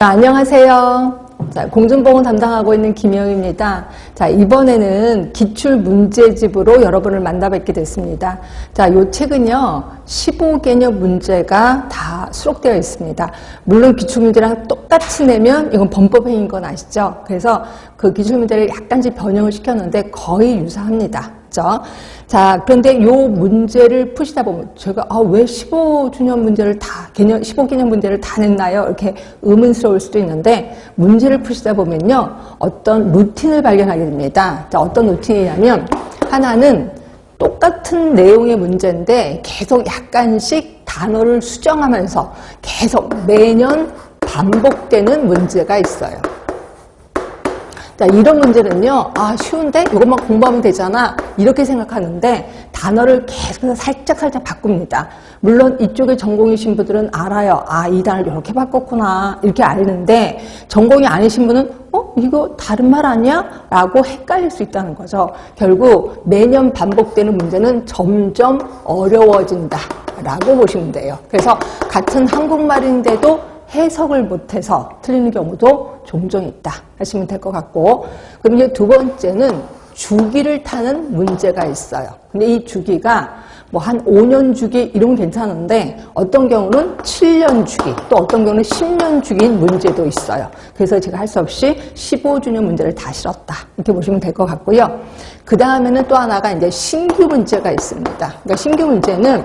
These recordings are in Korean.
안녕하세요. 자, 공중보건 담당하고 있는 김영입니다. 자, 이번에는 기출문제집으로 여러분을 만나뵙게 됐습니다. 자, 이 책은요, 15개념 문제가 다 수록되어 있습니다. 물론 기출문제랑 똑같이 내면 이건 범법행위인 건 아시죠? 그래서 그 기출문제를 약간씩 변형을 시켰는데 거의 유사합니다. 그렇죠? 자, 그런데 이 문제를 푸시다 보면 제가 왜 15주년 문제를 다 15개념 문제를 다 냈나요? 이렇게 의문스러울 수도 있는데 문제를 푸시다 보면요, 어떤 루틴을 발견하게 됩니다. 자, 어떤 루틴이냐면 하나는 똑같은 내용의 문제인데 계속 약간씩 단어를 수정하면서 계속 매년 반복되는 문제가 있어요. 자, 이런 문제는요, 쉬운데? 이것만 공부하면 되잖아. 이렇게 생각하는데, 단어를 계속해서 살짝 바꿉니다. 물론 이쪽에 전공이신 분들은 알아요. 이 단어를 이렇게 바꿨구나. 이렇게 아는데, 전공이 아니신 분은, 이거 다른 말 아니야? 라고 헷갈릴 수 있다는 거죠. 결국 매년 반복되는 문제는 점점 어려워진다. 라고 보시면 돼요. 그래서 같은 한국말인데도 해석을 못해서 틀리는 경우도 종종 있다 하시면 될 것 같고, 그럼 이제 두 번째는 주기를 타는 문제가 있어요. 근데 이 주기가 뭐 한 5년 주기 이런 건 괜찮은데 어떤 경우는 7년 주기, 또 어떤 경우는 10년 주기인 문제도 있어요. 그래서 제가 할 수 없이 15주년 문제를 다 실었다 이렇게 보시면 될 것 같고요. 그 다음에는 또 하나가 이제 신규 문제가 있습니다. 그러니까 신규 문제는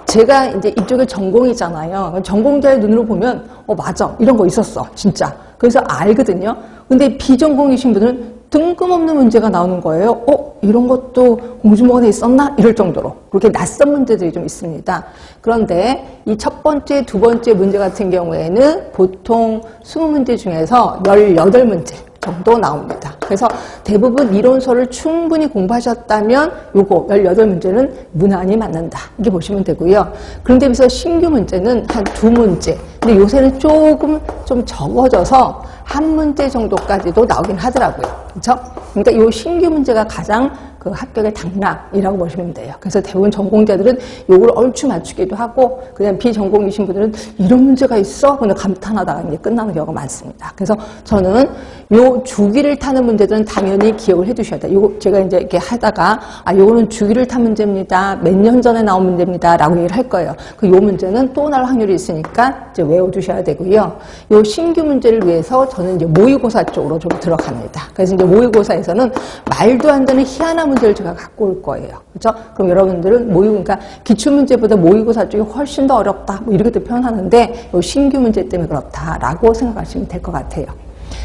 제가 이제 이쪽에 전공이잖아요. 전공자의 눈으로 보면, 맞아. 이런 거 있었어. 진짜. 그래서 알거든요. 근데 비전공이신 분들은 뜬금없는 문제가 나오는 거예요. 이런 것도 공중보건에 있었나? 이럴 정도로. 그렇게 낯선 문제들이 좀 있습니다. 그런데 이 첫 번째, 두 번째 문제 같은 경우에는 보통 20문제 중에서 18문제 정도 나옵니다. 그래서 대부분 이론서를 충분히 공부하셨다면 요거 18문제는 무난히 맞는다. 이렇게 보시면 되고요. 그런데 비해서 신규 문제는 한 2문제. 근데 요새는 조금 좀 적어져서 한 문제 정도까지도 나오긴 하더라고요. 그렇죠? 그러니까 요 신규 문제가 가장 그 합격의 당락이라고 보시면 돼요. 그래서 대부분 전공자들은 요걸 얼추 맞추기도 하고, 그냥 비전공이신 분들은 이런 문제가 있어? 근데 감탄하다가 이제 끝나는 경우가 많습니다. 그래서 저는 요 주기를 타는 문제들은 당연히 기억을 해 두셔야 돼요. 요거 제가 이제 이렇게 하다가, 요거는 주기를 탄 문제입니다. 몇 년 전에 나온 문제입니다. 라고 얘기를 할 거예요. 요 문제는 또 나올 확률이 있으니까 이제 외워두셔야 되고요. 요 신규 문제를 위해서 저는 이제 모의고사 쪽으로 좀 들어갑니다. 그래서 이제 모의고사에서는 말도 안 되는 희한한 문제를 제가 갖고 올 거예요. 그렇죠? 그럼 여러분들은 그러니까 기출문제보다 모의고사 쪽이 훨씬 더 어렵다. 뭐 이렇게도 표현하는데 요 신규 문제 때문에 그렇다라고 생각하시면 될 것 같아요.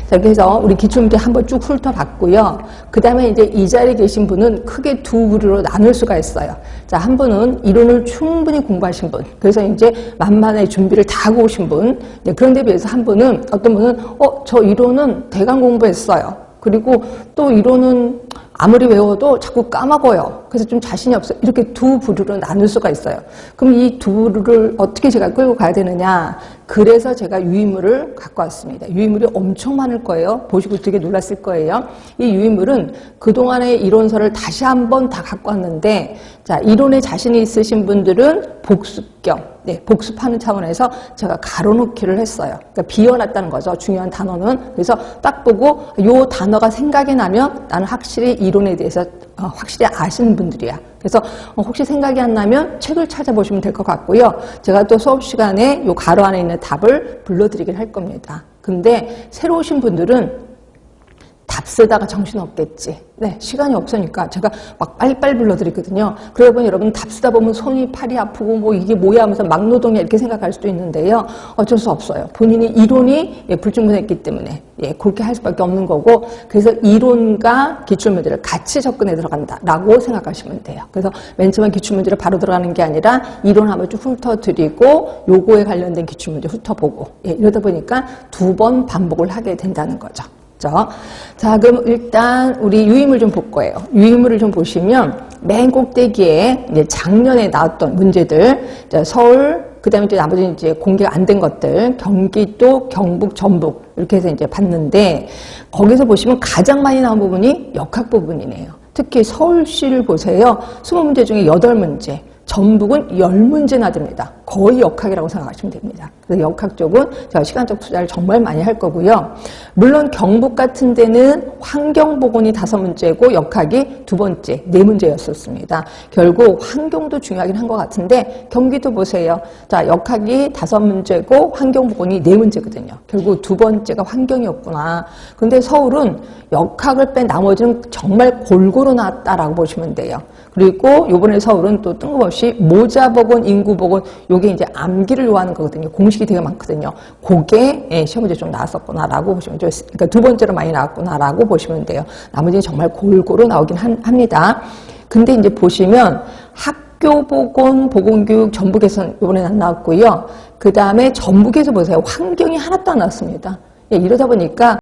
자, 그래서 우리 기출문제 한번 쭉 훑어봤고요. 그 다음에 이제 이 자리에 계신 분은 크게 두 부류로 나눌 수가 있어요. 자, 한 분은 이론을 충분히 공부하신 분. 그래서 이제 만반의 준비를 다 하고 오신 분. 그런 데 비해서 한 분은, 어떤 분은, 저 이론은 대강 공부했어요. 그리고 또 이론은 아무리 외워도 자꾸 까먹어요. 그래서 좀 자신이 없어요. 이렇게 두 부류로 나눌 수가 있어요. 그럼 이 두 부류를 어떻게 제가 끌고 가야 되느냐. 그래서 제가 유인물을 갖고 왔습니다. 유인물이 엄청 많을 거예요. 보시고 되게 놀랐을 거예요. 이 유인물은 그동안의 이론서를 다시 한번 다 갖고 왔는데, 자, 이론에 자신이 있으신 분들은 복습경, 복습하는 차원에서 제가 가로놓기를 했어요. 그러니까 비워놨다는 거죠. 중요한 단어는. 그래서 딱 보고 요 단어가 생각이 나면 나는 확실히 이론에 대해서 확실히 아시는 분들이야. 그래서 혹시 생각이 안 나면 책을 찾아보시면 될 것 같고요. 제가 또 수업 시간에 요 가로 안에 있는 답을 불러드리긴 할 겁니다. 근데 새로 오신 분들은 답 쓰다가 정신없겠지. 시간이 없으니까 제가 막 빨리빨리 불러드리거든요. 그러다 보니 여러분 답 쓰다 보면 손이 팔이 아프고 뭐 이게 뭐야 하면서 막노동이야 이렇게 생각할 수도 있는데요. 어쩔 수 없어요. 본인이 이론이 불충분했기 때문에 그렇게 할 수밖에 없는 거고, 그래서 이론과 기출문제를 같이 접근해 들어간다라고 생각하시면 돼요. 그래서 맨 처음에 기출문제를 바로 들어가는 게 아니라 이론 한번 쭉 훑어드리고 요거에 관련된 기출문제 훑어보고 이러다 보니까 2번 반복을 하게 된다는 거죠. 자, 그럼 일단 우리 유인물 좀 볼 거예요. 유인물을 좀 보시면 맨 꼭대기에 이제 작년에 나왔던 문제들, 서울, 그 다음에 이제 나머지는 이제 공개가 안 된 것들, 경기도, 경북, 전북 이렇게 해서 이제 봤는데, 거기서 보시면 가장 많이 나온 부분이 역학 부분이네요. 특히 서울시를 보세요. 20문제 중에 8문제. 전북은 10문제나 됩니다. 거의 역학이라고 생각하시면 됩니다. 그래서 역학 쪽은 제가 시간적 투자를 정말 많이 할 거고요. 물론 경북 같은 데는 환경보건이 5문제고 역학이 2번째, 4문제였었습니다. 결국 환경도 중요하긴 한 것 같은데 경기도 보세요. 자, 역학이 5문제고 환경보건이 4문제거든요. 결국 2번째가 환경이었구나. 근데 서울은 역학을 뺀 나머지는 정말 골고루 나왔다라고 보시면 돼요. 그리고 요번에 서울은 또 뜬금없이 모자보건, 인구보건, 요게 이제 암기를 요하는 거거든요. 공식이 되게 많거든요. 그게 시험 문제 좀 나왔었구나라고 보시면 돼요. 그러니까 2번째로 많이 나왔구나라고 보시면 돼요. 나머지는 정말 골고루 나오긴 합니다. 근데 이제 보시면 학교보건, 보건교육 전북에서는 요번에는 안 나왔고요. 그 다음에 전북에서 보세요. 환경이 하나도 안 나왔습니다. 이러다 보니까